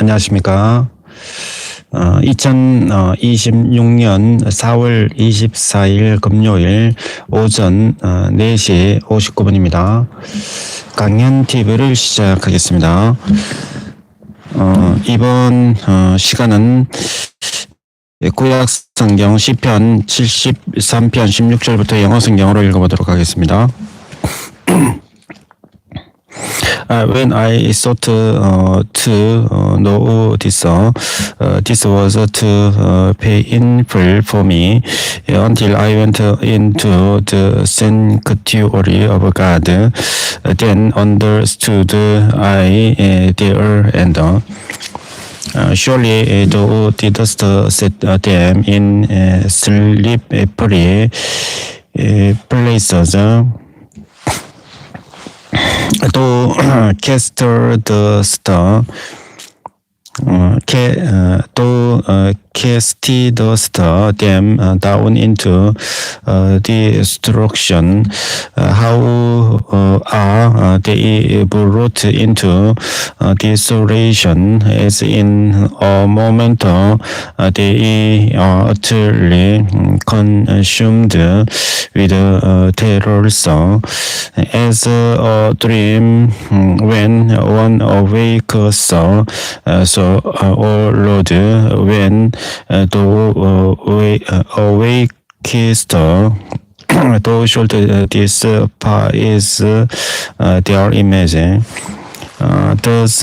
안녕하십니까. 2026년 4월 24일 금요일 오전 4시 59분입니다. 강연 TV를 시작하겠습니다. 이번 시간은 구약 성경 시편 73편 16절부터 영어 성경으로 읽어보도록 하겠습니다. When I sought to know this, this was too painful for me until I went into the sanctuary of God. Then understood I there and surely thou didst set them in slippery places. To cast the star, cast the star them down into destruction. How are they brought into desolation? As in a moment they are utterly consumed with terrors. As a dream when one awakes, so O Lord, when thou awakest, thou shalt despise their image. Thus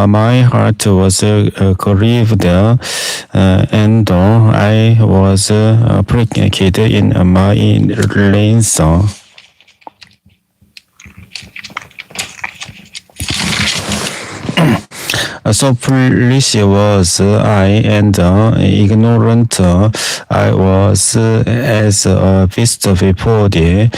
my heart was grieved, and I was pricked in my reins. So foolish was I, and ignorant I was as a beast before thee.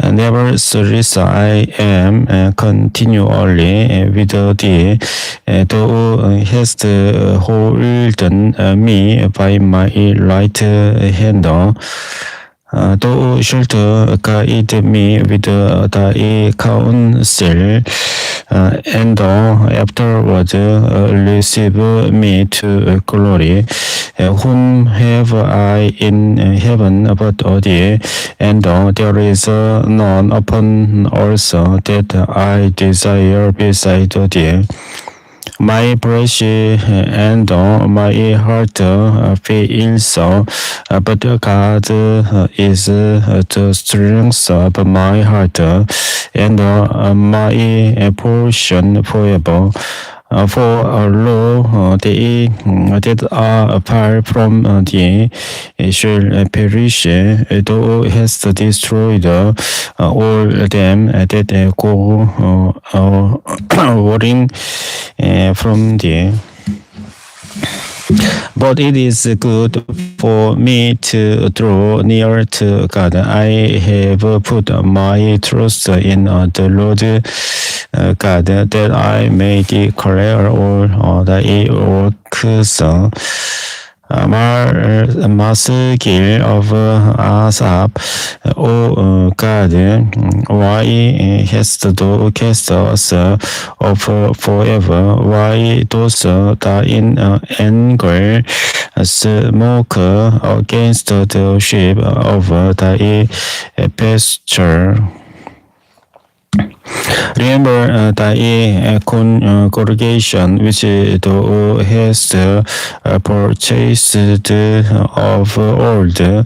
Nevertheless I am continually with thee. Thou hast holden me by my right hand. Thou shalt guide me with thy counsel, and afterward receive me to glory. Whom have I in heaven but thee? And there is none upon earth that I desire beside thee. My flesh and my heart fails, but God is the strength of my heart and my portion forever. For lo, they that are apart from thee shall perish. Thou hast destroyed all them that go warring from thee. But it is good for me to draw near to God. I have put my trust in the Lord God, that I may declare all thy works. Maskil of Asaph, O God, why hast thou cast us off forever? Why dost thou in anger smoke against the sheep of thy pasture? Remember thy congregation which thou hast purchased of old, the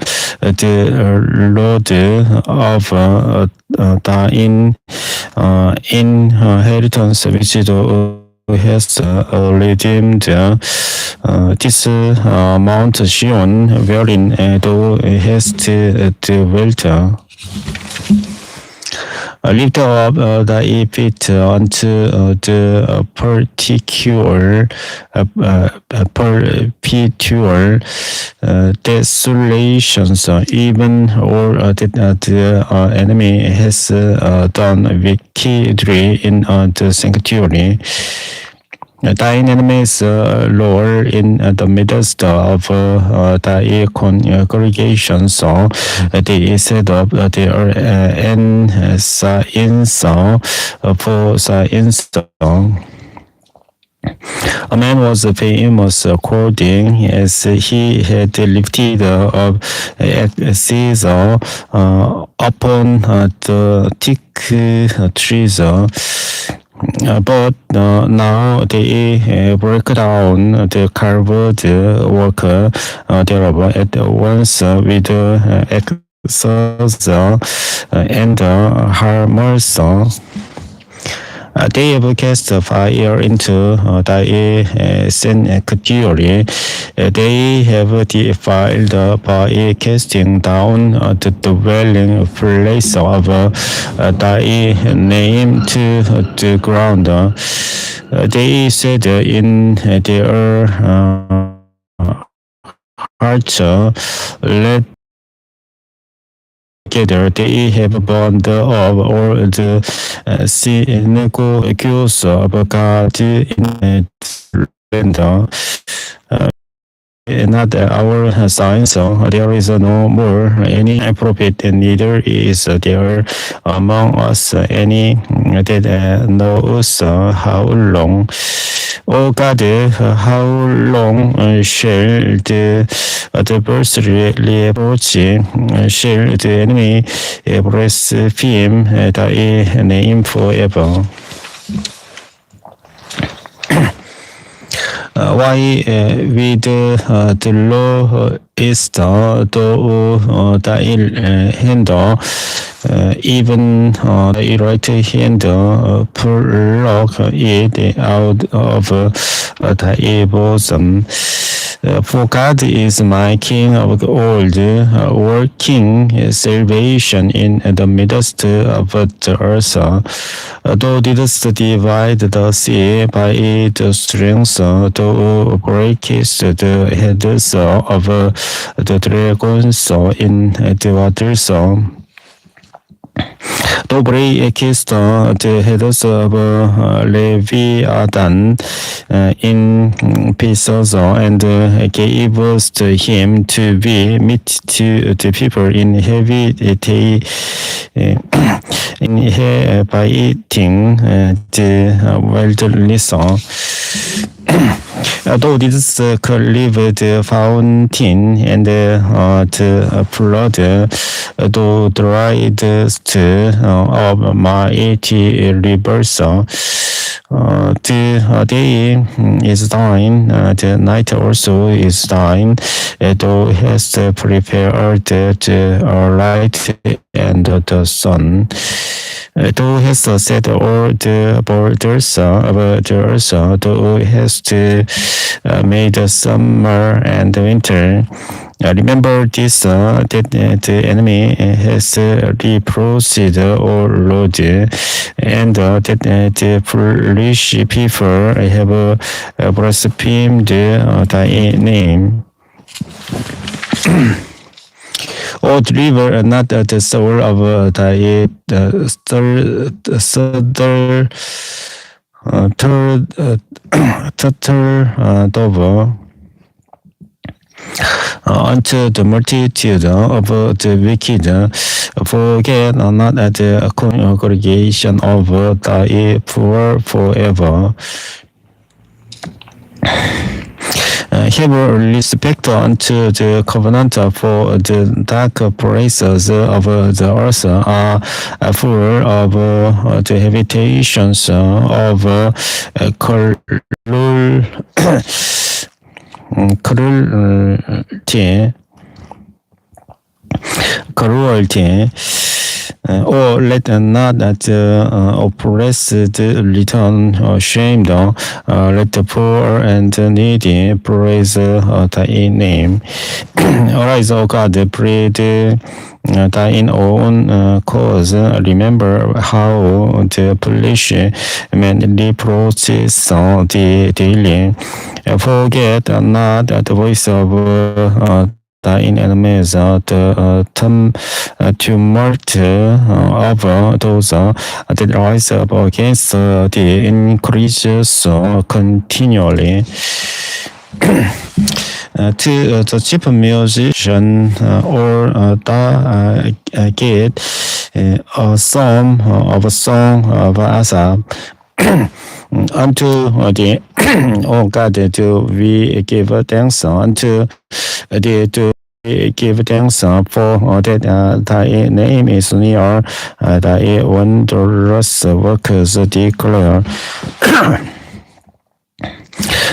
Lord of thine inheritance which thou hast redeemed. This Mount Zion wherein thou hast dwelt. Lift up thy feet unto the perpetual desolations, even all that the enemy has done wickedly in the sanctuary. Thine enemies roar in the midst of thy congregation, so they set up their ensigns for signs. A man was famous according as he had lifted up Caesar upon the thick trees. But now they break down the carved work thereof at once with exorcism and harmless. They have cast fire into thy sanctuary. They have defiled by casting down the dwelling place of thy name to the ground. They said in their hearts, let together they have burned up all the synagogues of God in the land. Not our signs, there is no more any prophet, and neither is there among us any that knows how long. O God, how long shall the adversary reproach? Shall the enemy blaspheme thy name forever? Why with the law is though thy hand, even thy right hand pluck it out of thy bosom. For God is my King of old, working salvation in the midst of the earth. Thou didst divide the sea by the strength, thou breakest the heads of the dragons in the waters. Thou breakest the heads of Leviathan in pieces, and gavest him to be meat to the people inhabiting the wilderness. Thou didst cleave the fountain and the flood, thou driedst up mighty rivers. The day is thine, the night also is thine. Thou hast prepared the light and the sun. Thou hast set all the borders of the earth. Thou hast made summer and winter. Remember this, that the enemy has reproached, O Lord, and that the foolish people have blasphemed thy name. O deliver not the soul of thy turtle unto the multitude of the wicked. Forget not the congregation of thy poor forever. Have respect unto the covenant, for the dark places of the earth are full of the habitations of cruelty. Or let not the oppressed return shamed. Let the poor and needy praise thy name. Arise, O God, plead thine own cause. Remember how the foolish man reproaches thee daily. Forget not the voice of thine enemies, the tumult of those that rise up against thee increases continually. To the chief musician or get a psalm of a song of Asaph. unto the oh God, do we give thanks unto the to give thanks for that thy name is near, thy wondrous works declare.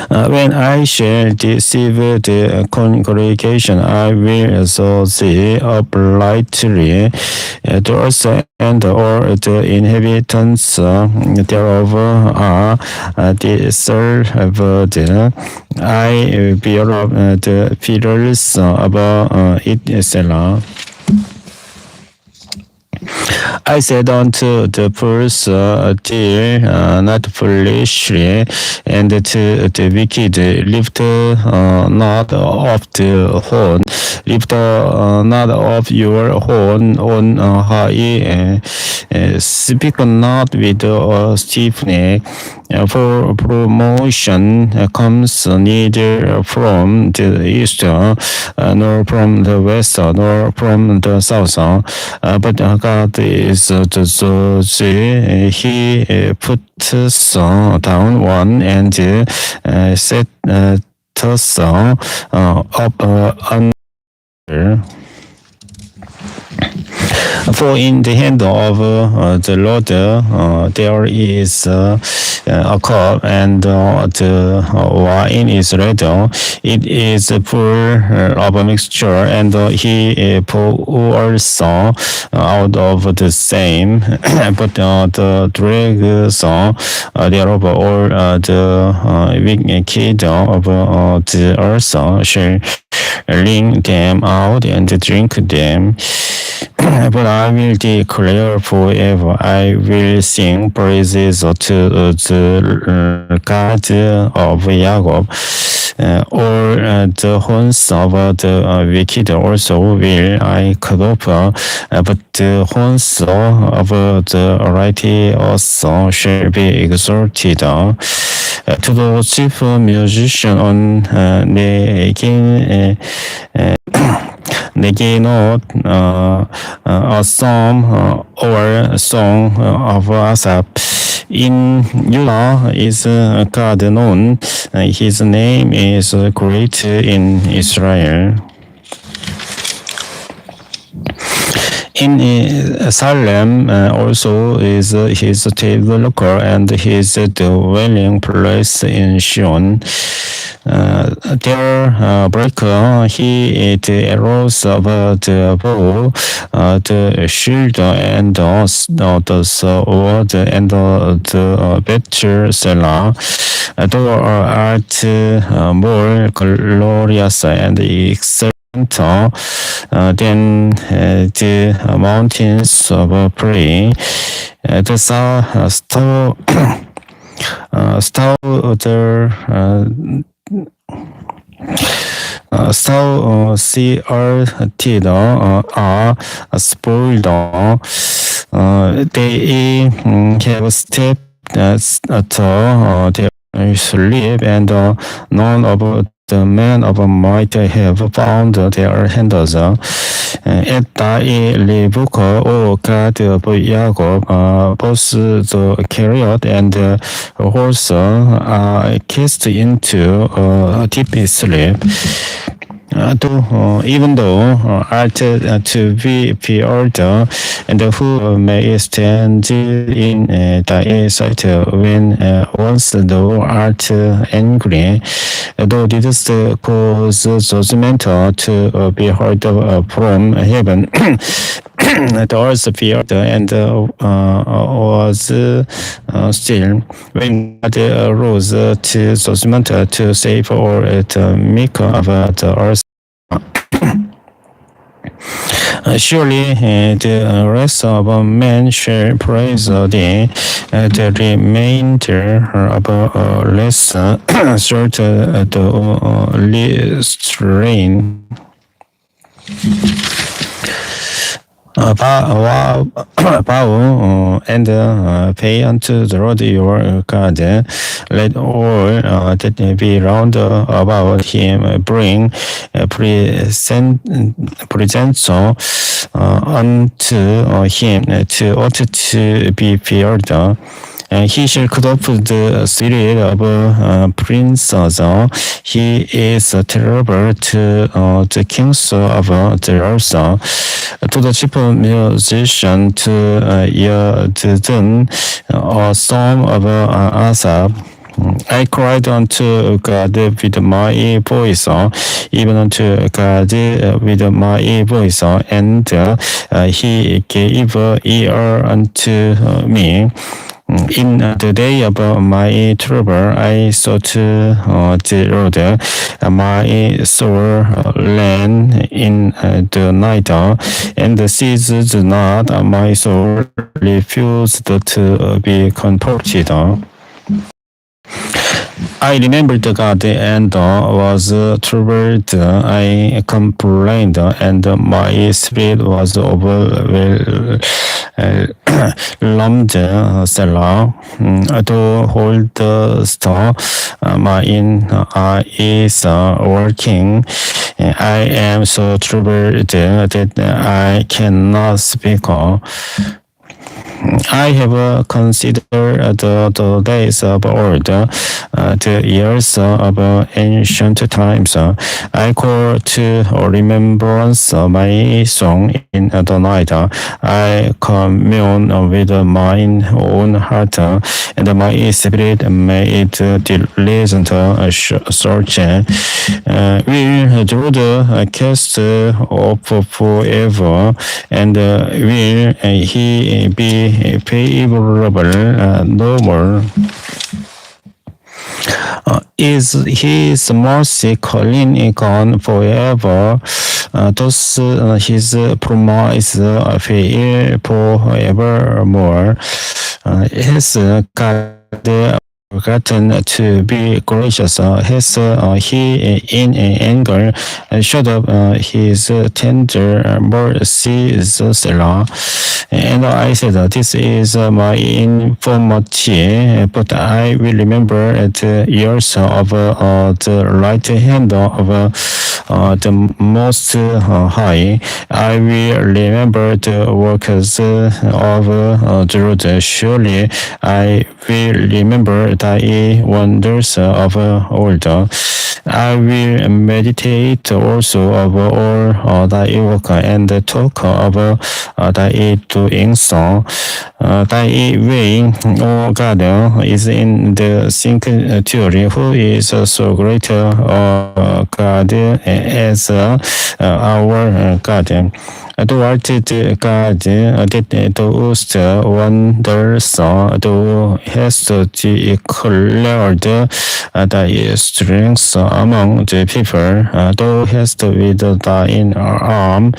When I shall deceive the congregation, I will so thee uprightly. Those and all the inhabitants thereof are deserved. I bear up the pillars above it, Selah. I said unto the purse, dear, not foolishly, and to the wicked, lift not of the horn, lift not of your horn on high, speak not with stiff neck, for promotion comes neither from the east, nor from the west, nor from the south, but God is the judge. He puts down one and set us up another. For in the hand of the Lord there is a cup, and the wine is ready. It is full of a mixture, and he pours out of the same. But the dregs thereof all the wicked of the earth shall wring them out and drink them. But I will declare forever, I will sing praises to the God of Jacob. All the horns of the wicked also will I cut off, but the horns of the righteous shall be exalted. To the chief musician on 내게 not a psalm or a song of Asaph. In Judah is God known. His name is great in Israel. In Salem also is his tabernacle and his dwelling place in Shion. There break he the arrows of the bow, the shield, and the sword, and the better Selah. Thou art more glorious and excellent than the mountains of prey. The CRT are spoiled. They have stepped at their sleep, and none of the men of might have found their handles. At thy rebuke, O God of Jacob, both the chariot and the horse are cast into a deep sleep. Even though art to be feared, and who may stand in thy sight when once thou art angry, thou didst cause judgment to be heard from heaven. The earth feared and was still. When God rose to judgment to save all the meek of the earth, surely the rest of men shall praise thee. The remainder of less short the restrain. bow and pay unto the Lord your God. Let all that be round about him bring presents unto him to ought to be feared. He shall cut off the spirit of princes. He is terrible to the kings of the earth. To the chief musician, to Yedutun, a psalm of Asaph. I cried unto God with my voice, even unto God with my voice, and he gave ear unto me. In the day of my trouble, I sought the Lord. My soul ran in the night, and ceased not. My soul refused to be comforted. I remembered God and was troubled. I complained, and my spirit was overwhelmed. Selah. To hold the store, my eyes working. I am so troubled that I cannot speak. I have considered the days of old, the years of ancient times. I call to remembrance my song in the night. I commune with mine own heart, and my spirit made diligent search. Will the Lord cast off forever, and will he be favorable no more? Is his mercy clean gone forever? Does his promise fail forevermore? Has God forgotten to be gracious? Has he in anger shut up his tender mercies? Selah. And I said, this is my infirmity, but I will remember the years of the right hand of the Most High. I will remember the works of the Lord. Surely I will remember thy wonders of old. I will meditate also of all thy work and talk of thy doings. Thy way, O God, is in the sanctuary. Who is so great God as our God? Thou art the God that doest wonders. Thou hast declared thy strength among the people. Thou hast with thine arm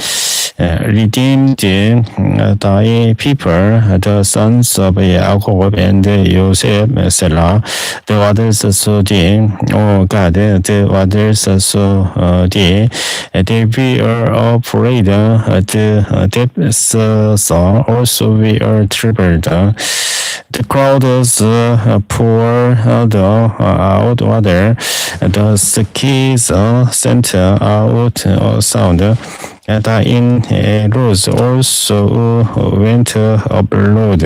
redeemed thy people, the sons of Jacob and Joseph. Selah. The waters saw thee, O God, the waters saw thee. They were afraid. The depths saw also we are troubled. The crowds pour out water. The skies sent out sound. The in rows also went abroad.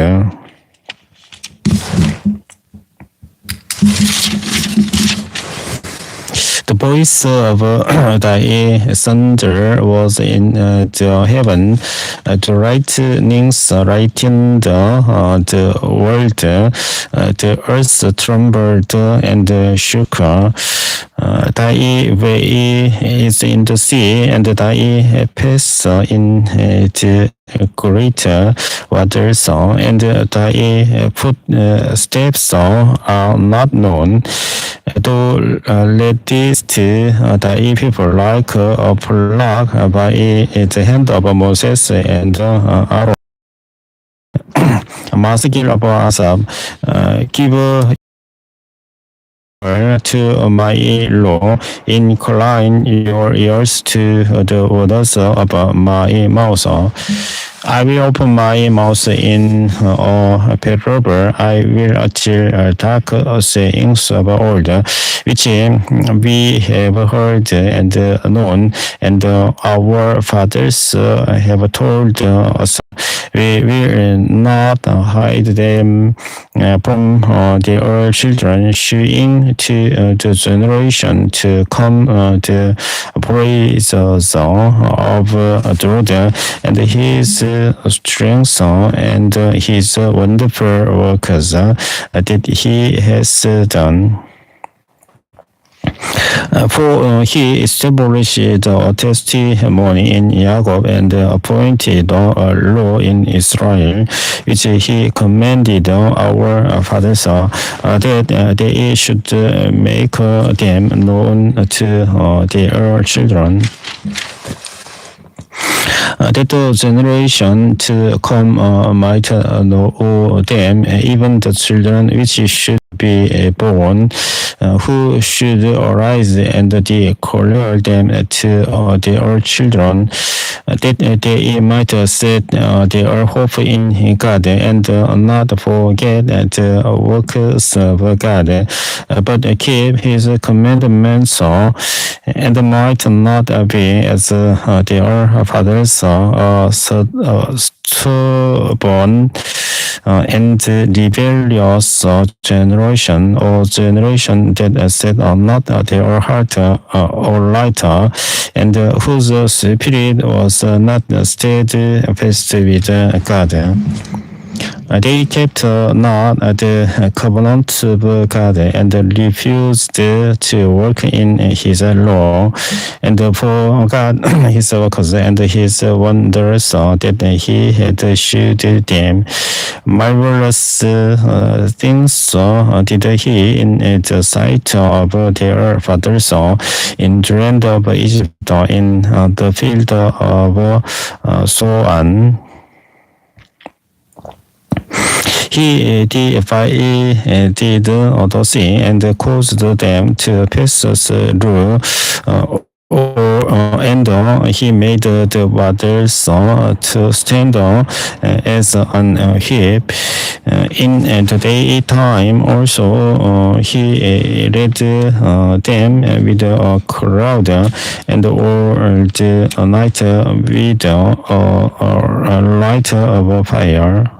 The voice of thy thunder was in the heaven. The lightnings lightened the world. The earth trembled and shook. Thy way is in the sea, and thy paths in the great waters, and thy footsteps are not known. Thou leadest thy people like a flock by the hand of Moses and Aaron. Master of Asaph, give to my law, incline your ears to the words of my mouth. I will open my mouth in a parable. I will tell dark sayings of old, which we have heard and known, and our fathers have told us. We will not hide them from their children, showing to the generation to come the praise of the Lord and His strength and His wonderful works that He has done. For he established a testimony in Jacob and appointed a law in Israel, which he commanded our fathers that they should make them known to their children. That the generation to come might know them, even the children which should be born, who should arise and declare them to their children, that they might set their hope in God and not forget the works of God, but keep His commandments and might not be as their fathers stubborn and rebellious generation, or generation that set not their heart aright, and whose spirit was not steadfast with God. They kept not the covenant of God and refused to work in His law, and for God His works and His wonders that He had shewed them. Marvelous things did He in the sight of their fathers in the land of Egypt, in the field of Zoan. He divided the sea and caused them to pass through. And he made the waters to stand as an heap. In the daytime also he led them with a crowd, and all the night with a light of fire.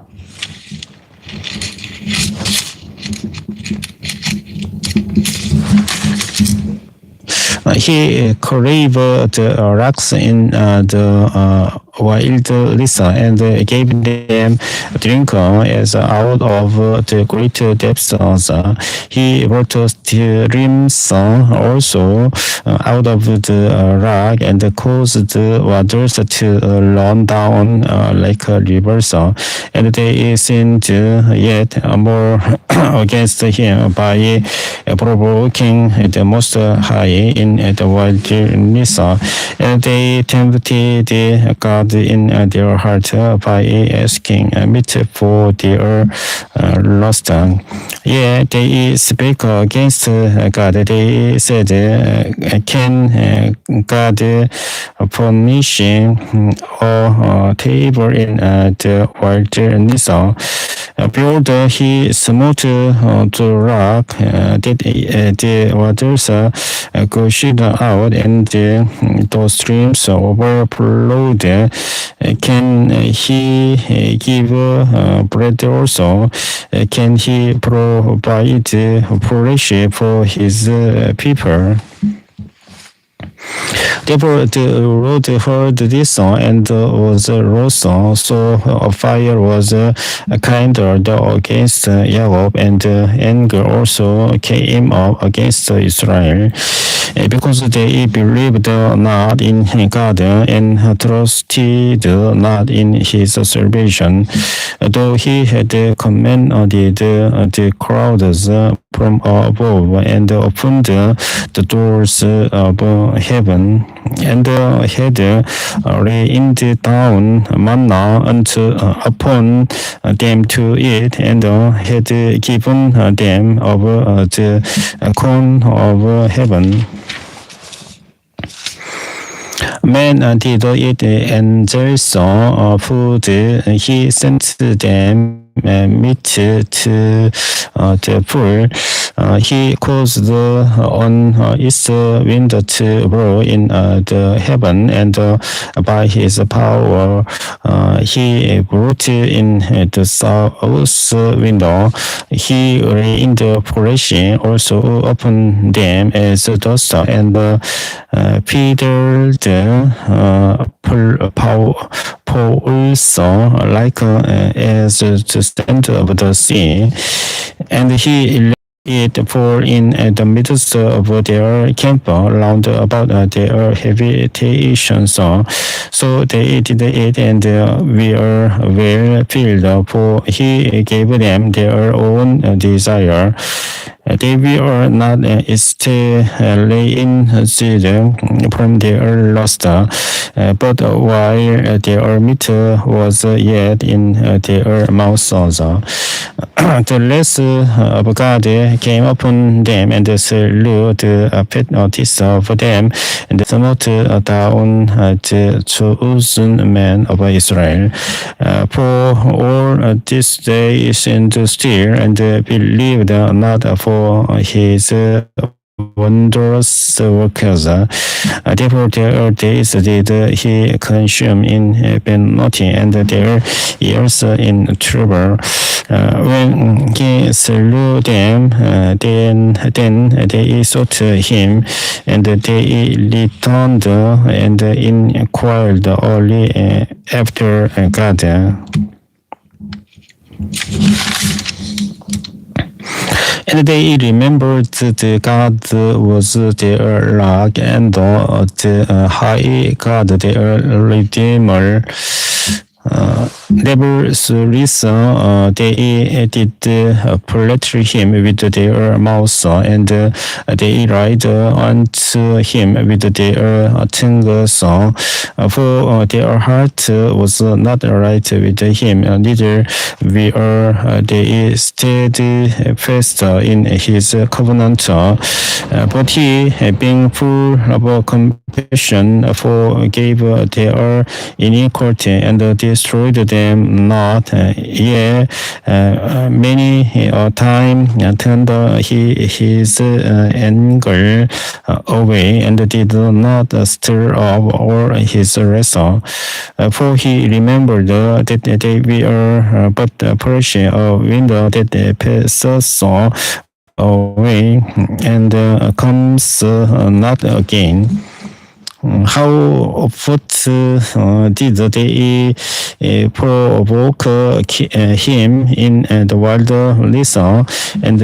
He craved the rocks in the wilderness and gave them drink as out of the great depths. He brought streams also out of the rock and caused the waters to run down like rivers, and they sinned yet more against him by provoking the Most High in the wilderness, and they tempted God in their heart by asking meat for their lust. Yeah, they spake against God. They said, can God punish a table in the wilderness? Behold, He smote the rock, that the waters gushed out, and the streams overflowed. Can He give bread also? Can He provide flesh for His people? Therefore the Lord heard this and was wroth, so a fire was kindled against Jacob, and anger also came up against Israel, because they believed not in God and trusted not in His salvation, though He had commanded the crowds from above and opened the doors of heaven and had rained down manna upon them to eat and had given them of the corn of heaven. Man did eat and they saw food. He sent them meat to the poor. He caused on east wind to blow in the heaven, and by his power he brought in the south window. He rained pollution also upon them as dust, and petered poles like as the sand of the sea, and he let it pour in the midst of their camp round about their habitation. So they did eat and were well filled, for he gave them their own desire. They were not laying seed from their lust, but while their meat was yet in their mouths. The wrath of God came upon them, and slew the pettiest of them, and smote down the chosen men of Israel. For all this they sinned still, and believed not for his wondrous workers. Therefore their days did he consume in penalty, and their years in trouble. When he slew them, then they sought him, and they returned and inquired only after God. And they remembered that God was their rock, and the high God their Redeemer. Nevertheless, they did flatter him with their mouths, and they lied unto him with their tongues. For their heart was not right with him, neither were they steadfast in his covenant. But he, being full of compassion, forgave their iniquity, and destroyed them not. Yea, many a time turned he his anger away, and did not stir up all his wrath. For he remembered that they were but a portion of wind that passes away and comes not again. How oft did they provoke him in the wilderness, and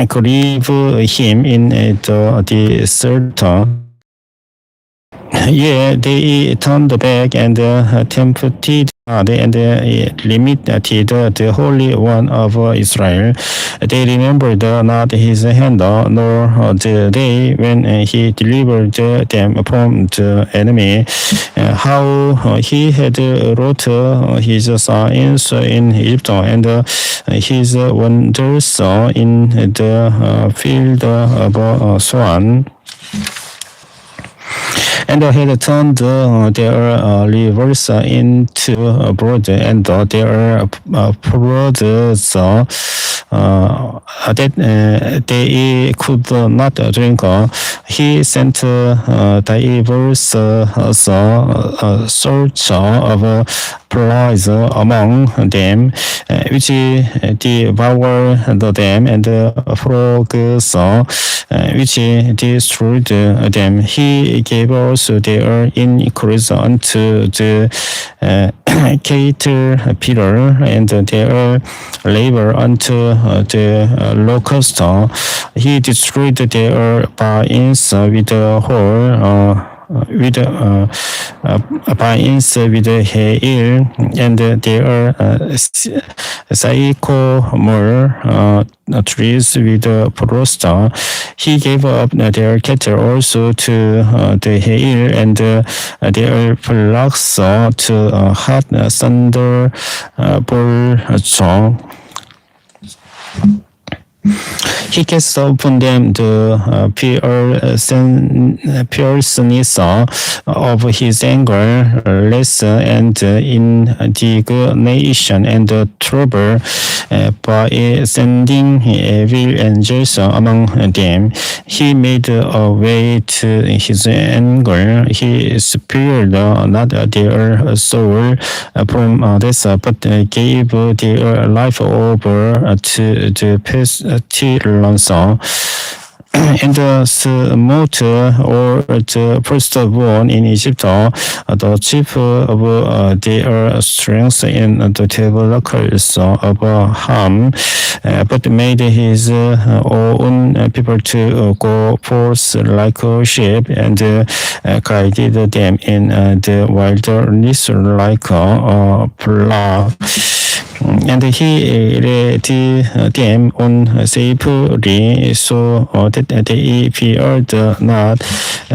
grieve him in the desert? Yeah, they turned back and tempted God and limited the Holy One of Israel. They remembered not his hand, nor the day when he delivered them from the enemy, how he had wrought his signs in Egypt, and his wonders in the field of Swan. And had turned their rivers into blood, and their brothers that they could not drink. He sent divers sorts of flies among them, which devoured them, and frogs which destroyed them. He gave also their increase unto the caterpillar, and their labor unto the locust. He destroyed their vines with the whole with vines with hail, and there are sycamore trees with frost. He gave up their cattle also to the hail, and their flocks to hot thunder bolts. He cast upon them the fierceness of his anger, wrath, and indignation, and trouble by sending evil angels among them. He made a way to his anger. He spared not their soul from death, but gave their life over to the pestilence. And smote or the firstborn in Egypt, the chief of their strength in the tabernacles of Ham, but made his own people to go forth like a sheep, and guided them in the wilderness like a flock. And he led them on safely, so that they feared not,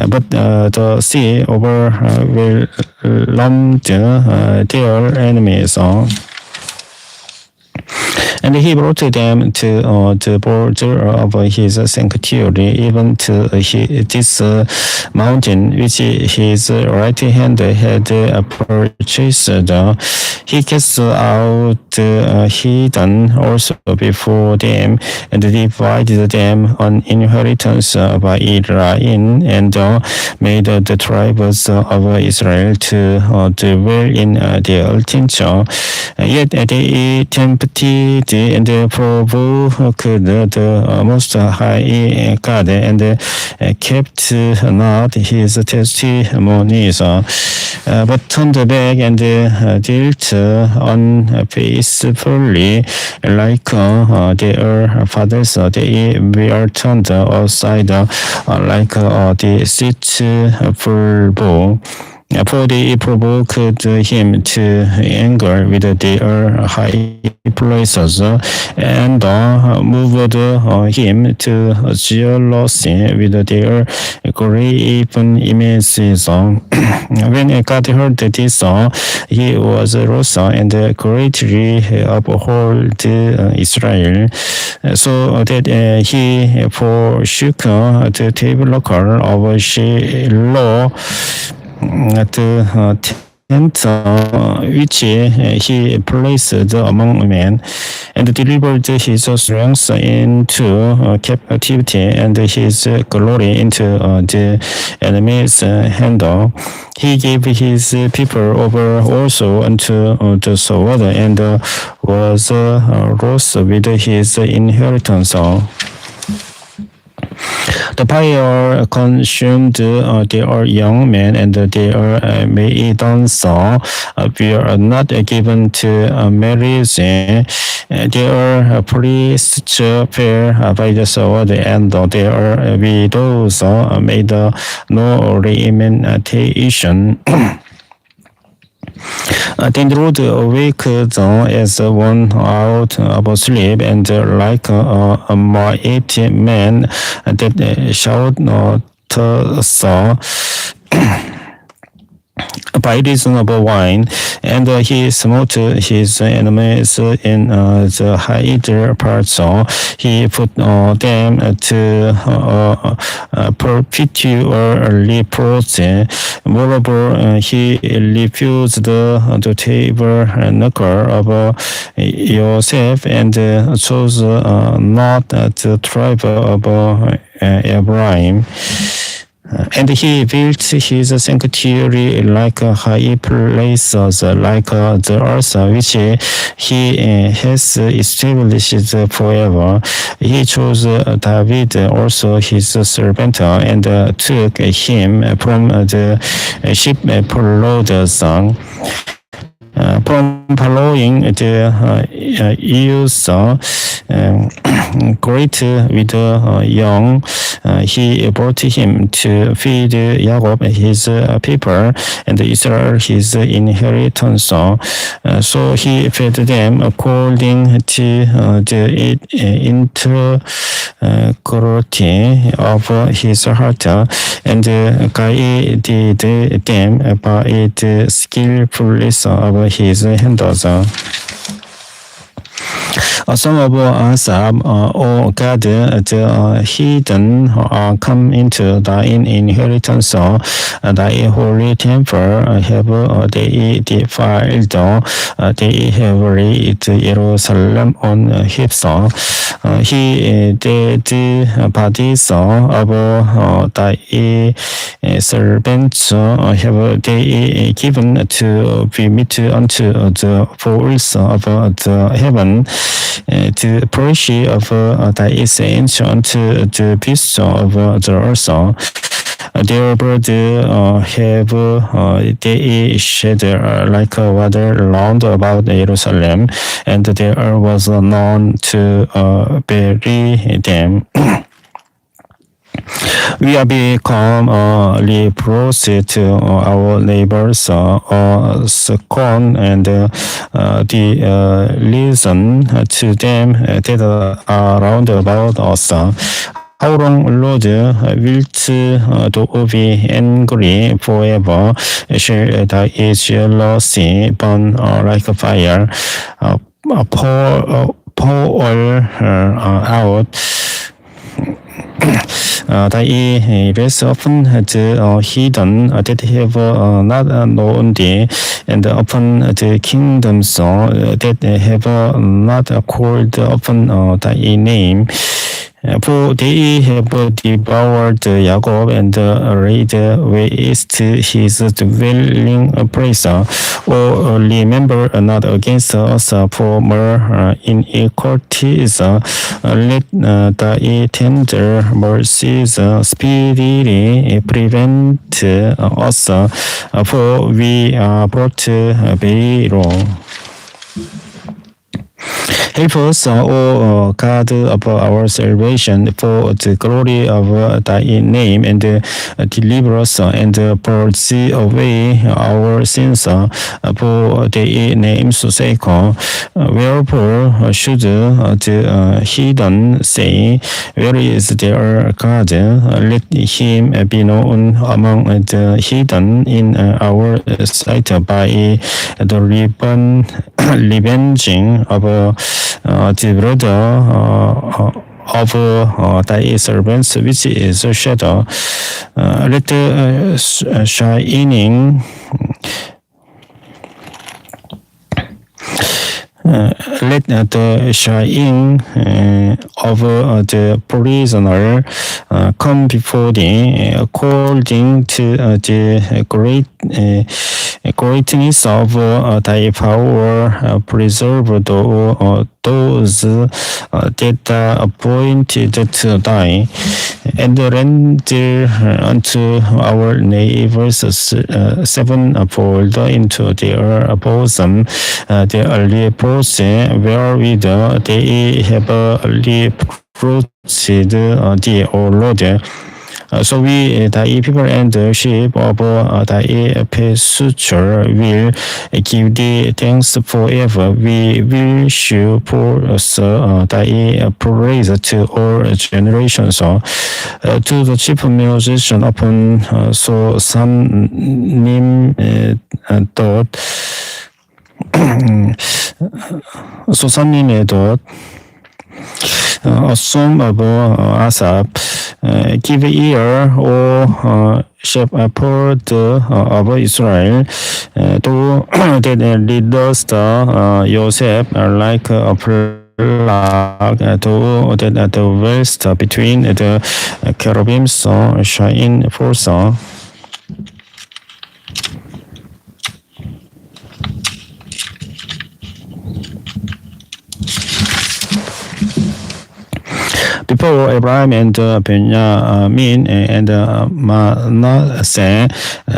but the sea overwhelmed their enemies. And he brought them to the border of his sanctuary, even to this mountain which his right hand had purchased. He cast out the heathen also before them, and divided them an inheritance by line, and made the tribes of Israel to dwell in their tents. Yet they tempted and provoked the Most High God, and kept not his testimonies, but turned back and dealt unfaithfully like their fathers. They were turned aside like a deceitful bow. For they provoked him to anger with their high places, and moved him to jealousy with their graven images. When God heard this, he was wroth and greatly abhorred Israel, so that he forsook the tabernacle of Shiloh, the tent which he placed among men, and delivered his strength into captivity, and his glory into the enemy's hand. He gave his people over also unto the sword, and was wroth with his inheritance. The fire consumed their young men, and their maidens were not given to marriage. Their priests fell by the sword, and their widows made no lamentation. Then the Lord awake as one out of sleep, and like a mighty man that shout saw by reason of wine, and he smote his enemies in the hinder parts. He put them to perpetual reproach. Moreover, he refused the tabernacle of Joseph, and chose not the tribe of Ephraim. And he built his sanctuary like high places, like the earth which he has established forever. He chose David also his servant, and took him from the sheepfolders. from following the youth great with young, he brought him to feed Jacob his people and Israel his inheritance. So he fed them according to the integrity of his heart and guided them by the skillfulness of his hands. Some of us, O God, the heathen come into thy inheritance, thy holy temple have they defiled, they have raised Jerusalem on heaps. He dead bodies of thy servants have they given to be meat unto the fowls of the heaven, to praise of thy saints unto the beasts of the earth. Their blood have they shed like water round about Jerusalem, and there was none to bury them. We are become reproach to our neighbors, scorn and the reason to them that are round about us. How long, Lord, wilt thou be angry forever? Shall thy jealousy burn like a fire? Pour out thy race upon the heathen that have not known thee, and upon the kingdoms that have not called upon thy name. For they have devoured Jacob and laid waste his dwelling place. O remember not against us for more iniquities. Let thy tender mercies speedily prevent us, for we are brought very low. Help us, O God of our salvation, for the glory of thy name, and deliver us and purge away our sins for thy name's sake. Wherefore should the heathen say, where is their God? Let him be known among the heathen in our sight by the revenging of the blood of thy servants, which is a shadow. Let the shining let the shining of the prisoner come before thee, according to the greatness of thy power. Preserve those that are appointed to die, and render unto our neighbors sevenfold into their bosom their reproach, wherewith they have reproached thee, O Lord. So we, thy people and the sheep of thy pasture, will give thee thanks forever. We will shew forth thy praise to all generations. To the chief musician upon Sosanim dot Sosanim dot a song of Asaph. Give ear, O shepherd of Israel, to that leadest Joseph like a flag, to that the west between the cherubims shine forth. Therefore, Abraham and Benjamin and Manasseh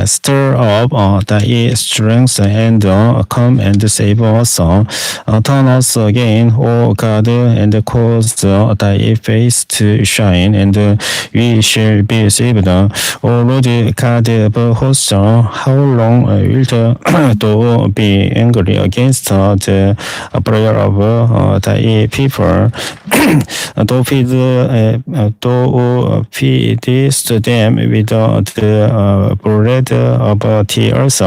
stir up thy strength and come and save us. Turn us again, O God, and cause thy face to shine, and we shall be saved. O Lord God of hosts, how long wilt thou be angry against the prayer of thy people? Thou feedest them with the bread of tears,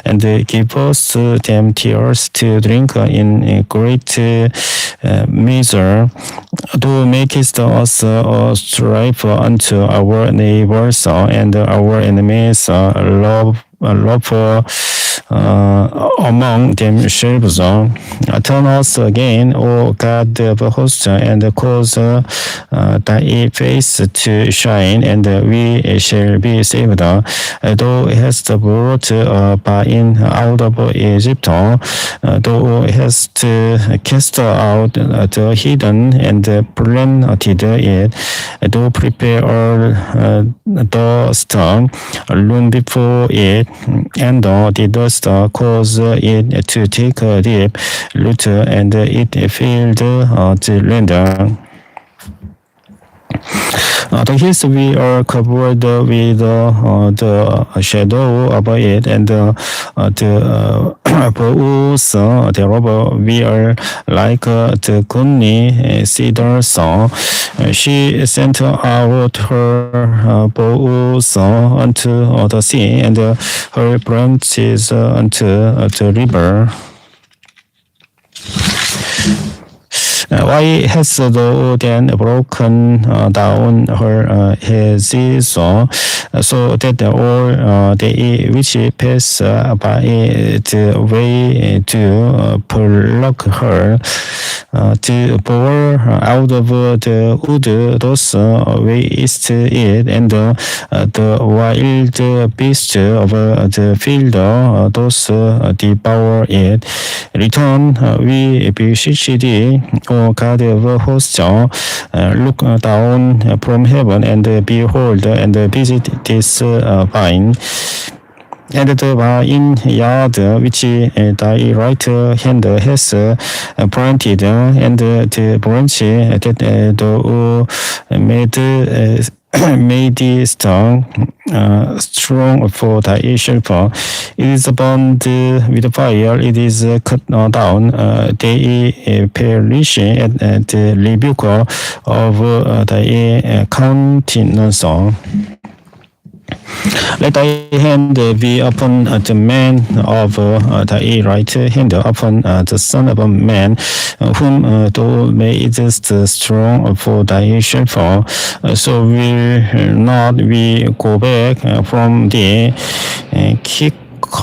and givest them tears to drink in great measure. Thou makest us a strife unto our neighbors, and our enemies love among themselves. Turn us again, O God of hosts, and cause thy face to shine, and we shall be saved. Thou hast brought Bain out of Egypt. Thou hast cast out the hidden and planted it. Thou prepared the stone, room before it, and didst cause it to take a deep root, and it filled the land. The hills we are covered with the shadow of it, and the boughs thereof we are like the goodly cedars. She sent out her boughs unto the sea, and her branches unto the river. Why hast thou then broken down her hedges, so that all they which pass by the way to pluck her, to pour out of the wood those waste it, and the wild beasts of the field those devour it? Return, we beseech thee, O God of hosts, look down from heaven and behold, and visit this vine, and the vine yard which thy right hand has planted, and the branch that thou made strong for thyself. It is burned with fire, it is cut down, they perish at the rebuke of thy countenance. Let thy hand be upon the man of thy right hand, upon the son of man, whom thou madest strong for thyself. So will not we go back from thee. Kick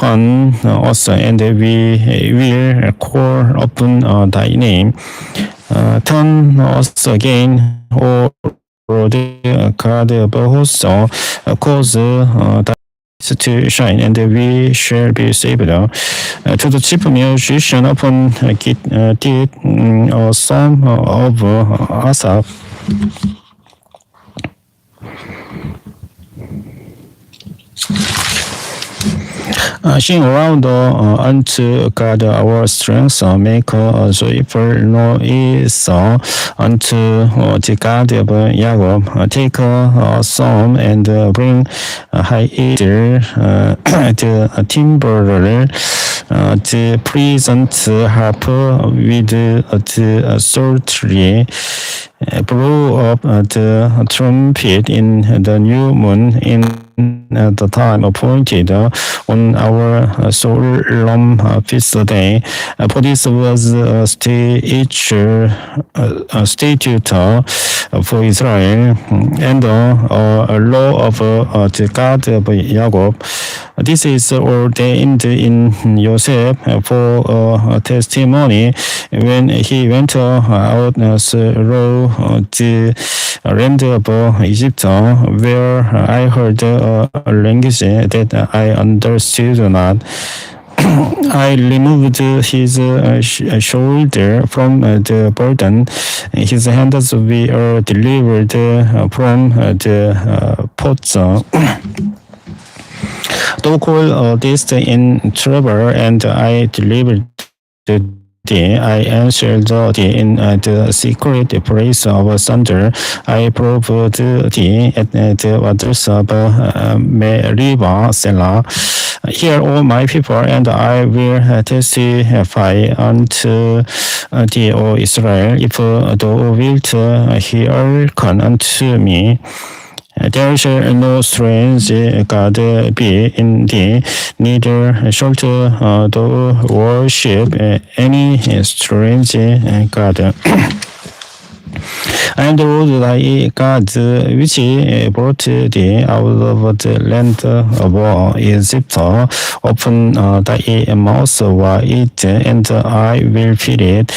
on us, and we will call upon thy name. Turn us again, O Lord God of hosts, cause thy face to shine, and we shall be saved. To the chief musician upon did a psalm of Asaph. Sing aloud unto God our strength, make a joyful noise unto the God of Jacob. Take a psalm and bring high the timbrel, the pleasant harp with the psaltery. Blow up the trumpet in the new moon, in the time appointed on our solemn feast day. For this was a statute for Israel, and a law of the God of Jacob. This is ordained in Joseph for a testimony when he went out through the land of Egypt, where I heard a language that I understood not. I removed his shoulder from the burden. His hands were delivered from the pots. To call this in trouble, and I delivered thee. I answered thee in the secret place of thunder. I proved thee at the waters of Meribah, Selah. Hear, all my people, and I will testify unto thee, O Israel, if thou wilt hearken unto me. There shall no strange God be in thee, neither shalt thou worship any strange God. I am the Lord thy God, which brought thee out of the land of Egypt. Open thy mouth wide, and I will fill it.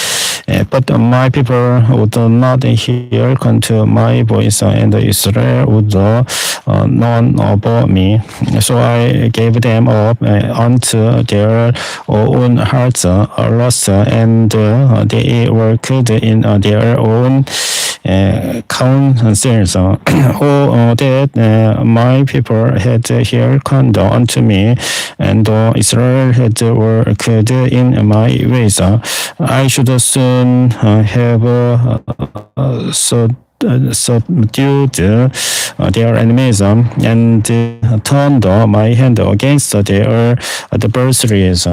But my people would not hear unto my voice, and Israel would none of me. So I gave them up unto their own hearts, lust, and they worked in their own counsels. Oh, that my people had hearkened unto me, and Israel had worked in my ways, I should soon have subdued their enemies, and turned my hand against their adversaries.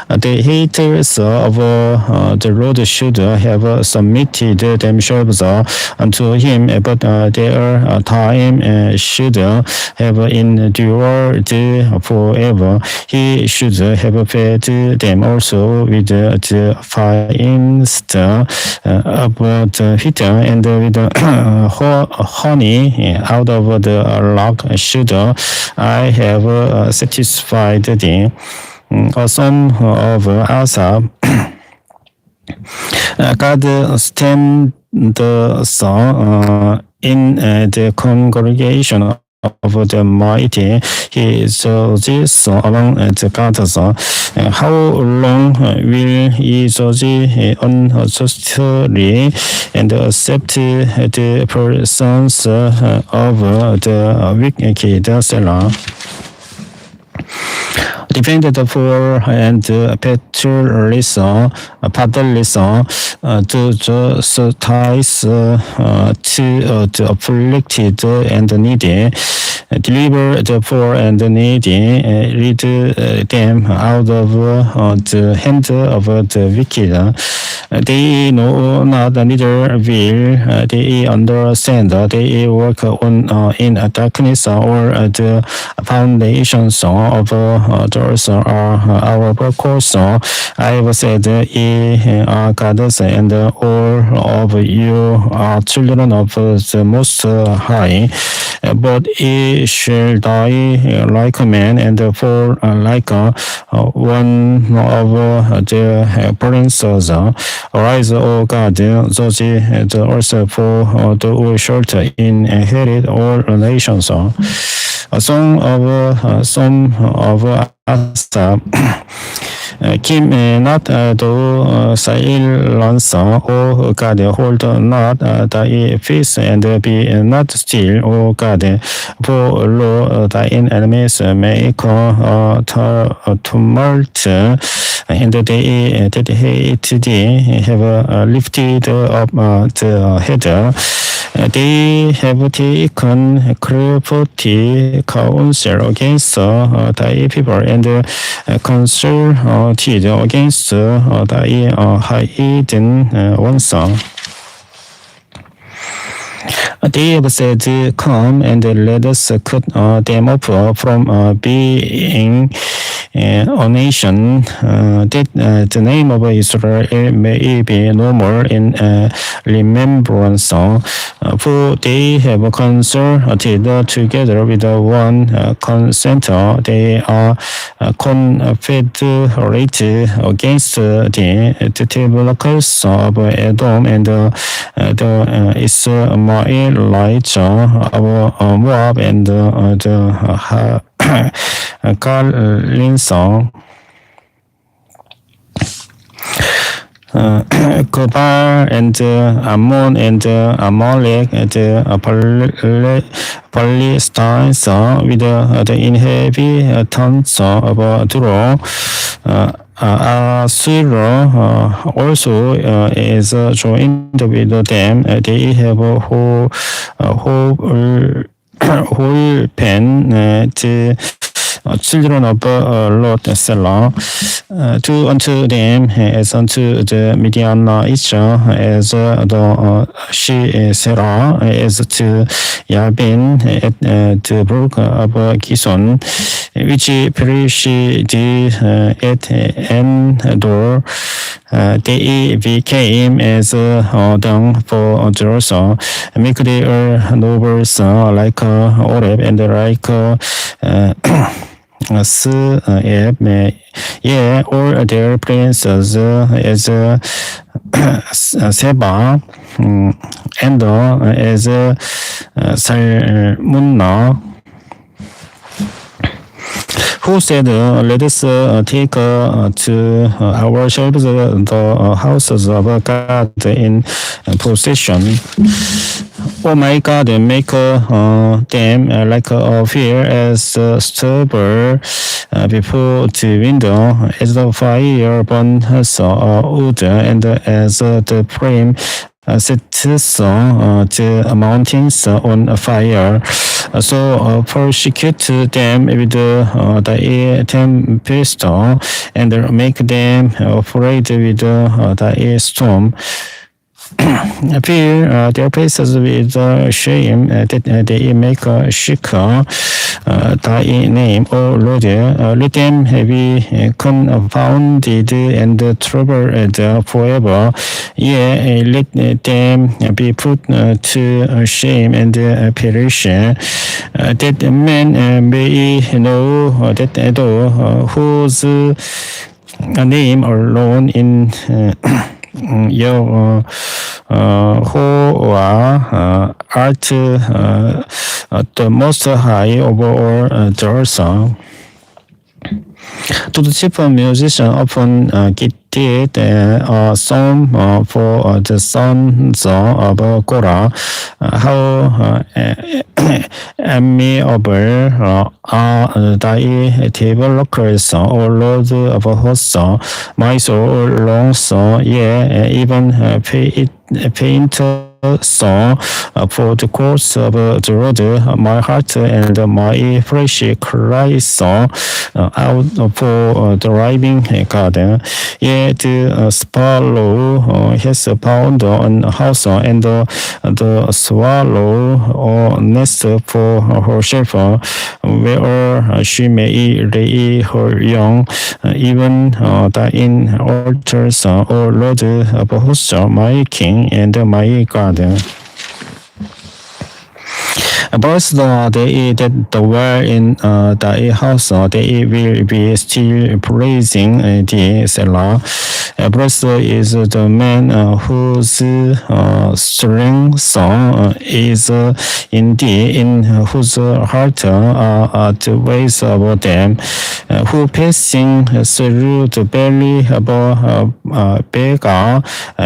The haters of the Lord should have submitted themselves unto him, but their time should have endured forever. He should have fed them also with the finest of the wheat, and with honey out of the rock should I have satisfied thee. A psalm of Asaph. God stand the song in the congregation of the mighty. He is this among the gods. How long will he judge unjustly and accept the persons of the wicked? Selah. Defend the poor and fatherless, to justice to the afflicted and needy. Deliver the poor and the needy, lead them out of the hand of the wicked. They know not, neither will they understand. They work on in darkness, or the foundations of doors are our course. I have said, ye are gods, and all of you are children of the Most High. But ye shall die like a man, and fall like one of the princes. Arise, O God, judge the earth, for thou shalt inherit all nations. A song of Asaph. Keep not thou silence, O God, hold not thy peace, and be not still, O God, for lo, thine enemies make tumult, and they that hate thee have lifted up the head. They have taken crafty counsel against thy people, and consulted against thy hidden ones. They have said, come and let us cut them off from being a nation, that the name of Israel may be no more in remembrance. For they have consulted together with one consent. They are confederated against the tabernacles of Edom and the Ishmaelites of Moab and the Carlin song. Kobar and Ammon and Amalek and Palestine with the inhabitants of Duro. Assyria also is joined with them. They have a whole pen to children of Lot Selah, to unto them as unto the Midianites, as the she Sarah, as to Yabin at the brook of Gison, which perished at Endor. They became as dung for Jerusalem, make their nobles like Oreb and like yeah, all their princes as Seba and as Salmunna, who said, let us take to ourselves the houses of God in possession. Oh my God, make them like a fire as stubble before the window, as the fire burns wood, and as the flame sets the mountains on fire. So persecute them with the tempest, and make them afraid with the storm. Fill their places with shame that they make shake thy name, O Lord. Let them be confounded and troubled forever. Yea, let them be put to shame and perish. That men may know that thou whose name alone in Yehovah art the most high over all Jerusalem. To the chief musician often gifted a psalm for the sons of Korah, how amiable are thy tabernacles, O Lord of hosts. My soul longs, yea, even paint song for the courts of the Lord. My heart and my flesh cries out for the living garden. Yet the sparrow has found a house, and the swallow a nest for herself, where she may lay her young, even in altars, O Lord of hosts, my King and my God. Blessed are they that dwell in thy house, they will be still praising thee, Selah. Blessed is the man whose strength is in thee, in whose heart are the ways of them, who passing through the belly of beggar,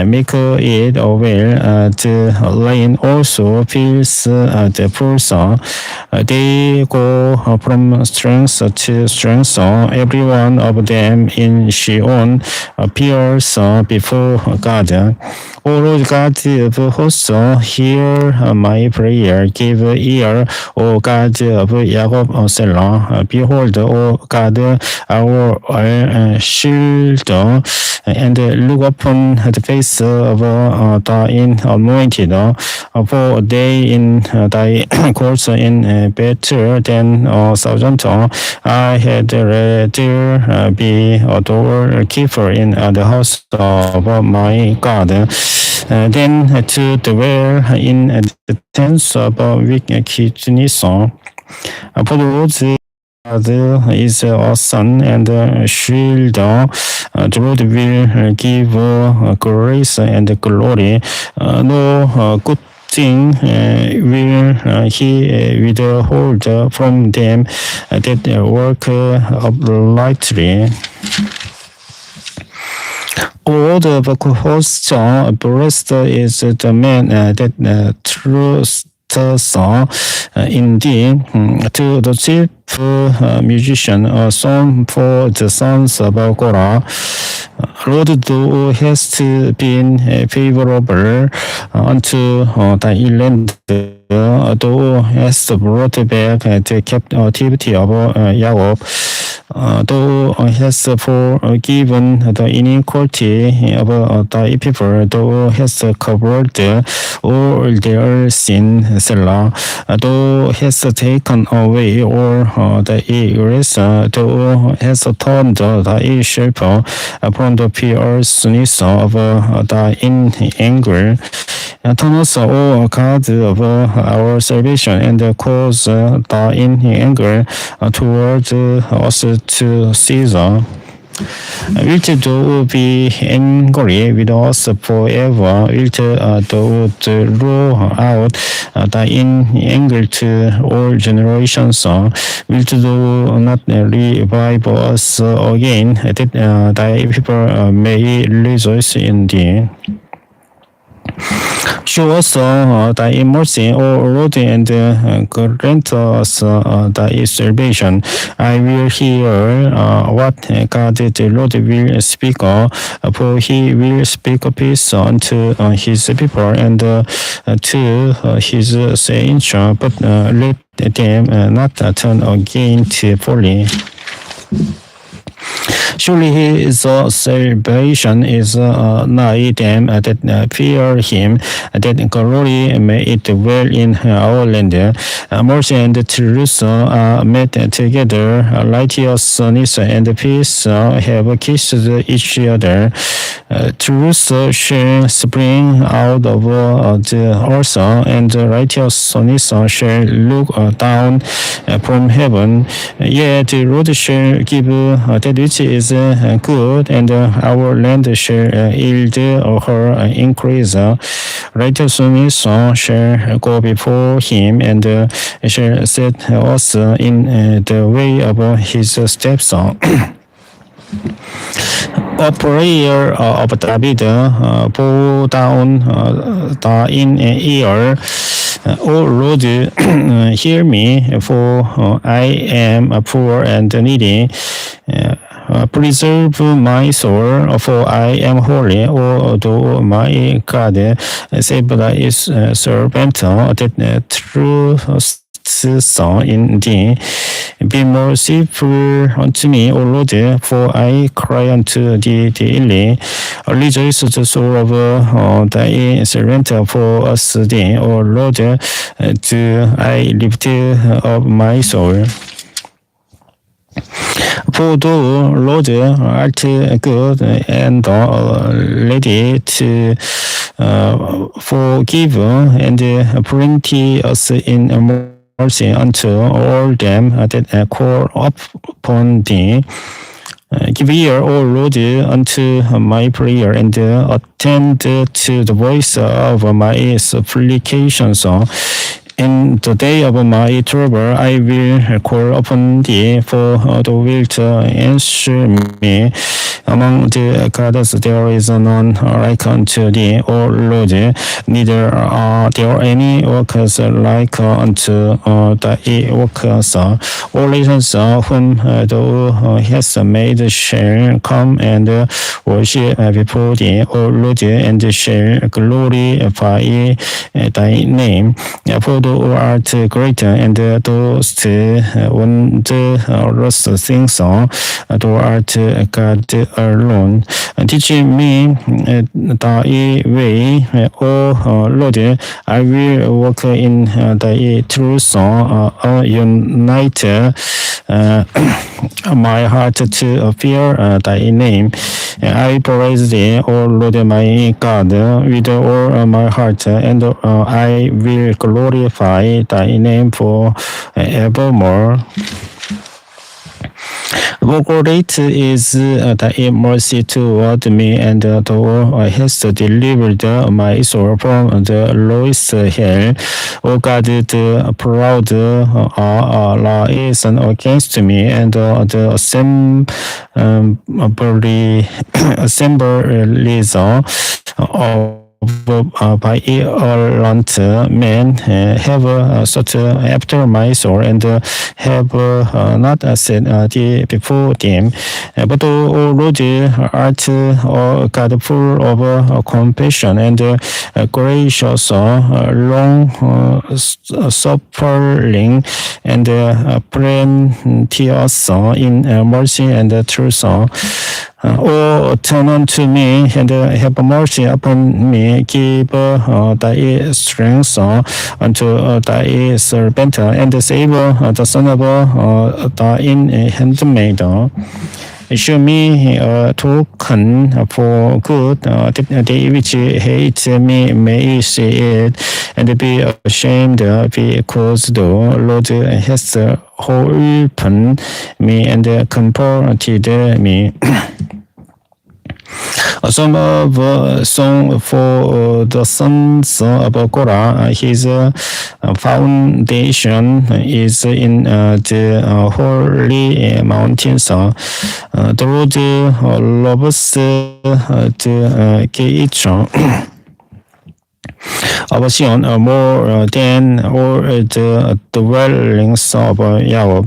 make it well. The lion also feels the person. They go from strength to strength. Every one of them in Sheol appears before God. O Lord God of hosts, hear my prayer. Give ear, O God of Jacob, Selah. Behold, O God, our shield, and look upon the face of thine anointed. For they in thy courts in better than a thousand. I had rather be a doorkeeper in the house of my God than to dwell in the tents of wickedness. For the Lord God is a sun and a shield. The Lord will give grace and glory. No good thing will he withhold from them that work uprightly. All the hosts blessed is the man that trusts indeed, to the chief musician, a song for the sons of Korah. Lord, thou hast been favorable unto thy land. Thou hast brought back the captivity of Jacob. Thou hast forgiven the iniquity of thy people. Thou hast covered all their sin, Selah. Thou hast taken away all the errors. Thou hast turned thy shepherd from the fierceness of thy anger. Turn us, O God of our salvation, and cause thy anger towards us to cease. Wilt thou be angry with us forever? Wilt thou draw out thy anger to all generations? Wilt thou not revive us again, that thy people may rejoice in thee? Show us thy mercy, O Lord, and grant us thy salvation. I will hear what God the Lord will speak, for he will speak peace unto his people and to his saints, but let them not turn again to folly. Surely his salvation is nigh them that fear him, that glory may it dwell in our land. Mercy and truth are met together, righteousness and peace have kissed each other. Truth shall spring out of the earth, and righteousness shall look down from heaven. Yet the Lord shall give that which is good, and our land shall yield her increase. Righteousness shall go before him, and shall set us in the way of his steps. A prayer of David, bow down thine ear, O Lord, hear me, for I am poor and needy. Preserve my soul, for I am holy. O thou my God, save thy servant, that truth in thee. Be merciful unto me, O Lord, for I cry unto thee daily. Rejoice the soul of thy servant for us thee, O Lord, do I lift up my soul. For thou, Lord, art good and ready to forgive and plenteous in mercy unto all them that call upon thee. Give ear, O Lord, unto my prayer, and attend to the voice of my supplications. In the day of my trouble, I will call upon thee, for thou wilt answer me. Among the gods there is none like unto thee, O Lord, neither are there any workers like unto thy workers. All nations whom thou hast made shall come and worship before thee, O Lord, and shall glorify thy name. For thou art greater, and dost wondrous things. Thou art God alone. Teach me thy way, O Lord. I will walk in thy truth. Unite my heart to fear thy name. I praise thee, O Lord my God, with all my heart, and I will glorify thy name for evermore. More great is thy mercy toward me, and thou hast delivered my soul from the lowest hell. O God, the proud are liaison against me, and the assembly violent men have sought after my soul and have not said before them. But O Lord, art God full of compassion and gracious, long suffering, and plenteous in mercy and truth. O turn unto me and have mercy upon me. Give thy strength unto thy servant and save the son of thine handmaid. Show me a token for good, that they which hate me may see it, and be ashamed, because thou, Lord, hast holpen me and comforted me. A song of song for the sons of Korah. His foundation is in the holy mountains. The Lord loves the gates of Sion more than all the dwellings of Yahweh.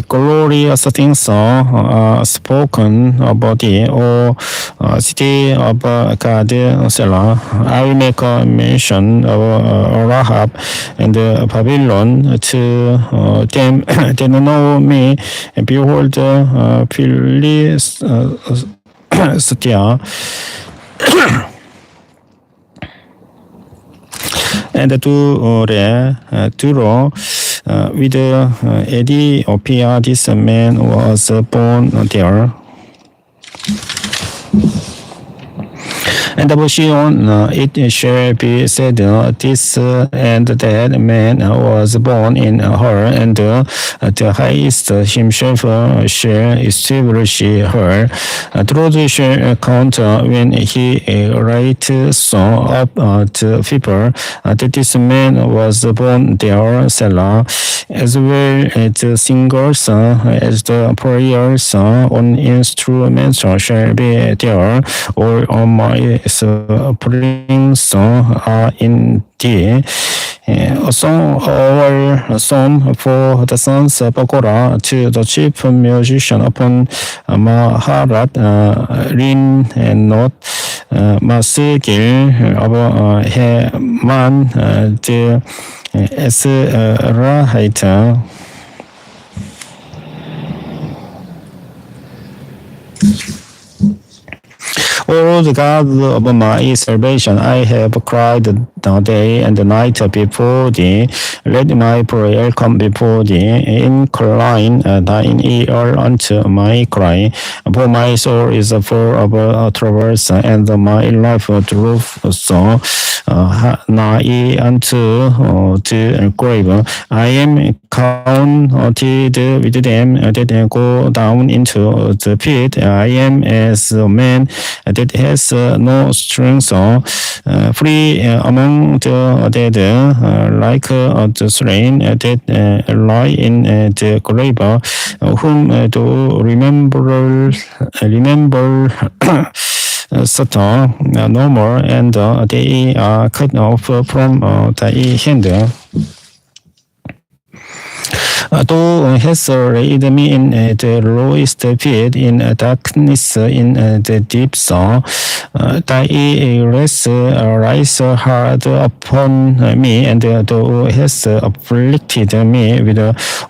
Glorious things are spoken about thee, O city of God, Selah. I will make a mention of Rahab and Babylon to them that know me. Behold, Philistia and Turo with Ethiopia. This man was born there. And of Sion, it shall be said, this and that man was born in her, and the highest himself shall establish her. The Lord shall count when he writes up the people, that this man was born there, Selah, as well as the singers, as the players on instruments shall be there. All my springs are in thee. A song for the sons of Korah to the chief musician upon Maharat, Rin and Not, Masgil of Heman, the Ezrahite. O Lord God of my salvation, I have cried the day and the night before thee. Let my prayer come before thee. Incline thine ear unto my cry. For my soul is full of troubles, and my life draweth so nigh unto the grave. I am counted with them that go down into the pit. I am as a man that has no strength, free among the dead, like the slain that lie in the grave, whom to remember Satan no more, and they are cut off from thy hand. Thou hast laid me in the lowest pit, in darkness, in the deeps. Thy race rise hard upon me, and thou hast afflicted me with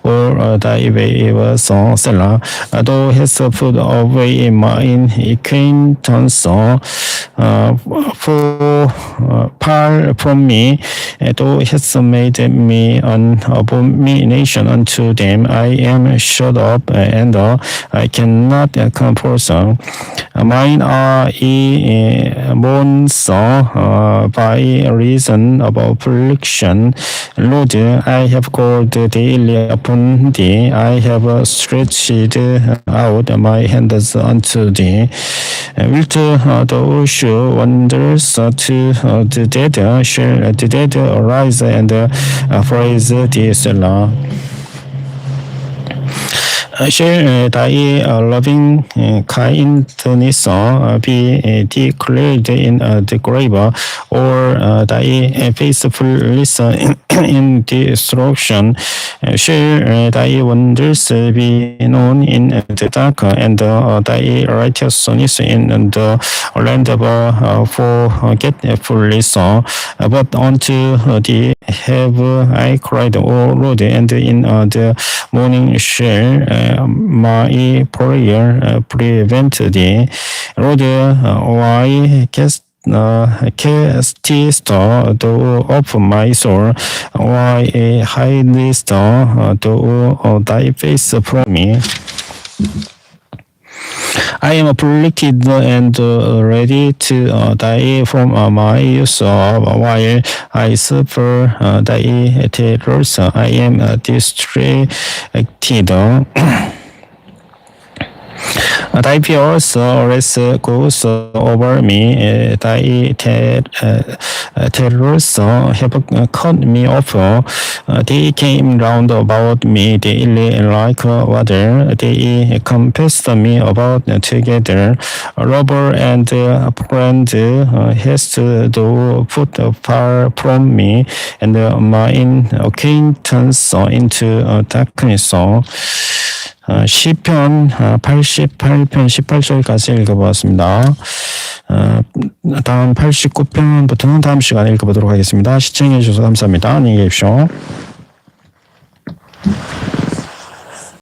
all thy waves. Selah. Thou hast put away mine acquaintance, far from me. Thou hast made me an abomination unto unto them. I am shut up, and I cannot compose. Mine are bones by reason of affliction. Lord, I have called daily upon thee. I have stretched out my hands unto thee. Wilt thou show wonders to the dead? Shall the dead arise and praise thee, Selah? Shall thy loving kindness be declared in the grave, or thy faithfulness in destruction? Shall thy wonders be known in the dark, and thy righteousness in the land of forgetfulness? But unto thee have I cried, O Lord, and in the morning shall my prayer prevent thee. Lord, why castest thou off my soul? Why hidest thou thy face from me? I am afflicted and ready to die from my youth, while I suffer thy terrors. I am distracted. Thy fears always goes over me. Thy terrors have cut me off. They came round about me daily like water. They compassed me about together. Robber and friend hast thou put far from me, and mine acquaintance into darkness. 시편 88편 18절까지 읽어보았습니다. 다음 89편부터는 다음 시간에 읽어보도록 하겠습니다. 시청해 주셔서 감사합니다. 안녕히 계십시오.